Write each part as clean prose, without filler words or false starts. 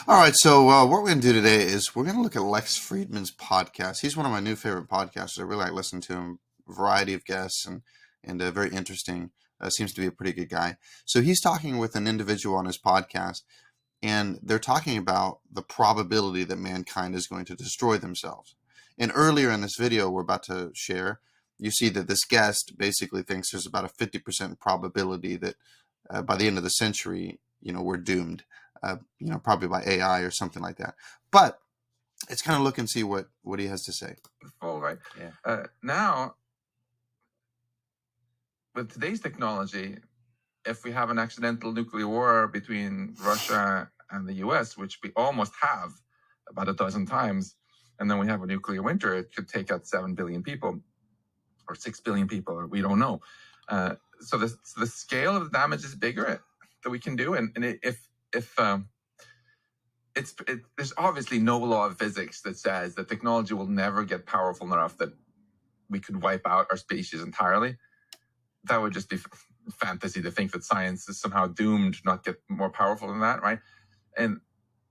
All right, so what we're going to do today is we're going to look at Lex Friedman's podcast. He's one of my new favorite podcasters. I really like listening to him. A variety of guests and very interesting. Seems to be a pretty good guy. So he's talking with an individual on his podcast, and they're talking about the probability that mankind is going to destroy themselves. And earlier in this video we're about to share, you see that this guest basically thinks there's about a 50% probability that by the end of the century, we're doomed. Probably by AI or something like that. But let's kind of look and see what he has to say. Full, right? Yeah. Now, with today's technology, if we have an accidental nuclear war between Russia and the US, which we almost have about a dozen times, and then we have a nuclear winter, it could take out 7 billion people or 6 billion people, or we don't know. So the scale of the damage is bigger that we can do. And if there's obviously no law of physics that says that technology will never get powerful enough that we could wipe out our species entirely. That would just be fantasy to think that science is somehow doomed to not get more powerful than that, right? And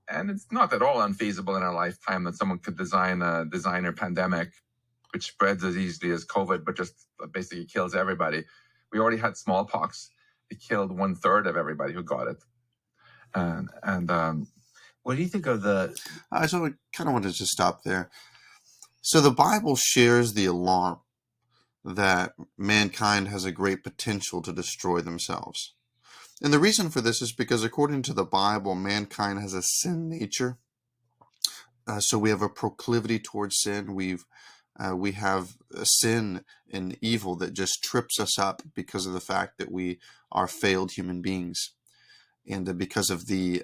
it's not at all unfeasible in our lifetime that someone could design a designer pandemic which spreads as easily as COVID, but just basically kills everybody. We already had smallpox. It killed 1/3 of everybody who got it. What do you think of the... So I kind of wanted to stop there. So the Bible shares the alarm that mankind has a great potential to destroy themselves. And the reason for this is because according to the Bible, mankind has a sin nature. So we have a proclivity towards sin. We have a sin and evil that just trips us up because of the fact that we are failed human beings. And because of the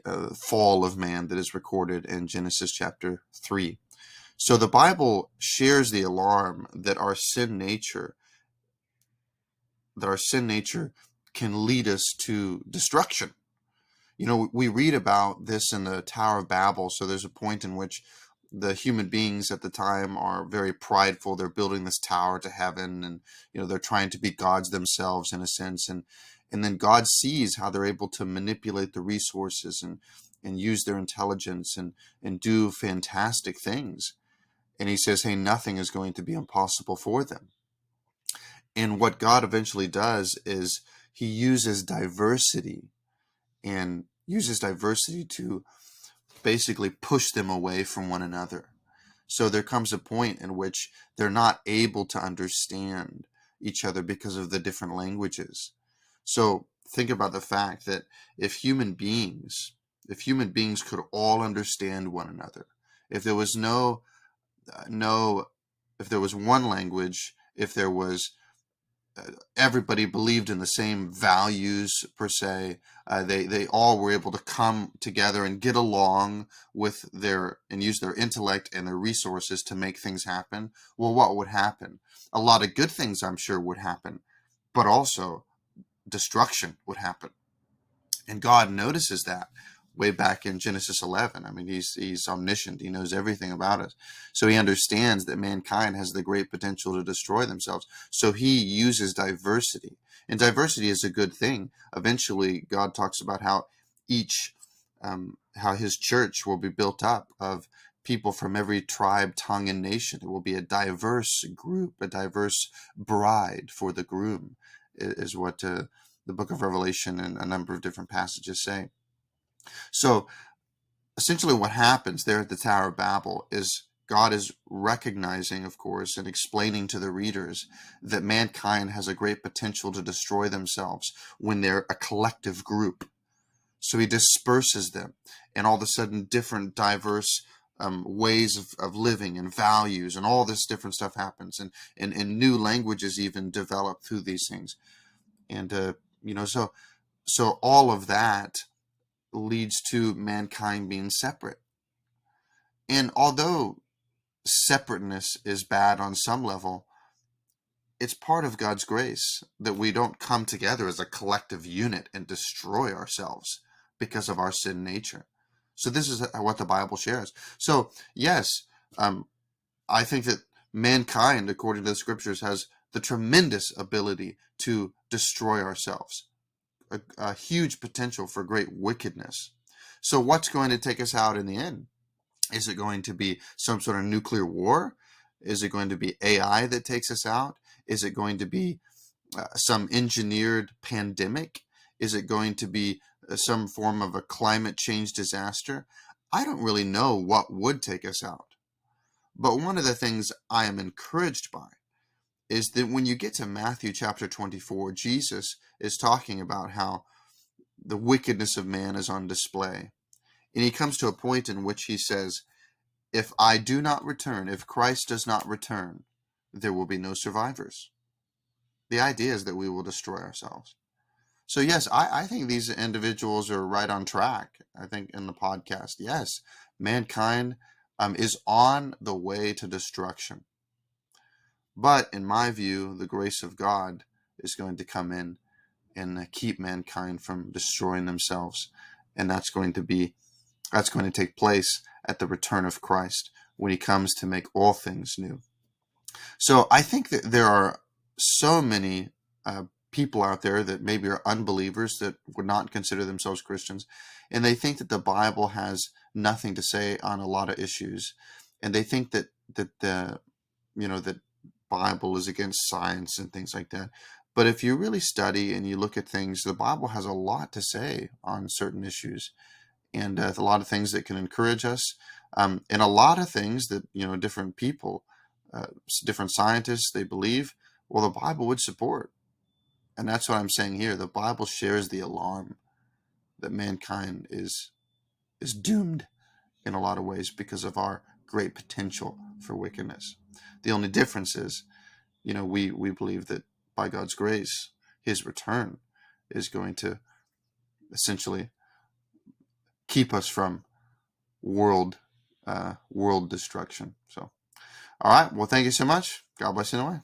fall of man that is recorded in Genesis chapter 3. So the Bible shares the alarm that our sin nature can lead us to destruction. We read about this in the Tower of Babel. So there's a point in which the human beings at the time are very prideful. They're building this tower to heaven, and they're trying to be gods themselves in a sense. And then God sees how they're able to manipulate the resources and use their intelligence and do fantastic things. And he says, hey, nothing is going to be impossible for them. And what God eventually does is he uses diversity to basically push them away from one another. So there comes a point in which they're not able to understand each other because of the different languages. So think about the fact that if human beings could all understand one another, if there was if there was one language, if there was everybody believed in the same values per se, they all were able to come together and get along with and use their intellect and their resources to make things happen. Well, what would happen? A lot of good things, I'm sure, would happen, but also destruction would happen. And God notices that way back in Genesis 11. I mean, he's omniscient. He knows everything about us. So he understands that mankind has the great potential to destroy themselves. So he uses diversity. And diversity is a good thing. Eventually, God talks about how how his church will be built up of people from every tribe, tongue, and nation. It will be a diverse group, a diverse bride for the groom, is what the book of Revelation and a number of different passages say. So essentially what happens there at the Tower of Babel is God is recognizing, of course, and explaining to the readers that mankind has a great potential to destroy themselves when they're a collective group. So he disperses them, and all of a sudden different diverse ways of living and values and all this different stuff happens, and new languages even develop through these things. And so all of that leads to mankind being separate. And although separateness is bad on some level, it's part of God's grace that we don't come together as a collective unit and destroy ourselves because of our sin nature. So this is what the Bible shares. So yes, I think that mankind, according to the scriptures, has the tremendous ability to destroy ourselves. A huge potential for great wickedness. So what's going to take us out in the end? Is it going to be some sort of nuclear war? Is it going to be AI that takes us out? Is it going to be some engineered pandemic? Is it going to be some form of a climate change disaster? I don't really know what would take us out. But one of the things I am encouraged by is that when you get to Matthew chapter 24, Jesus is talking about how the wickedness of man is on display. And he comes to a point in which he says, if I do not return, if Christ does not return, there will be no survivors. The idea is that we will destroy ourselves. So yes, I think these individuals are right on track. I think in the podcast, yes, mankind is on the way to destruction. But in my view, the grace of God is going to come in and keep mankind from destroying themselves. And that's going to take place at the return of Christ when he comes to make all things new. So I think that there are so many people out there that maybe are unbelievers that would not consider themselves Christians, and they think that the Bible has nothing to say on a lot of issues, and they think that the that Bible is against science and things like that. But if you really study and you look at things, the Bible has a lot to say on certain issues, and a lot of things that can encourage us, and a lot of things that different people, different scientists, they believe. Well, the Bible would support, and that's what I'm saying here. The Bible shares the alarm that mankind is doomed in a lot of ways because of our great potential for wickedness. The only difference is, we believe that by God's grace, his return is going to essentially keep us from world destruction. So, all right. Well, thank you so much. God bless you in a way.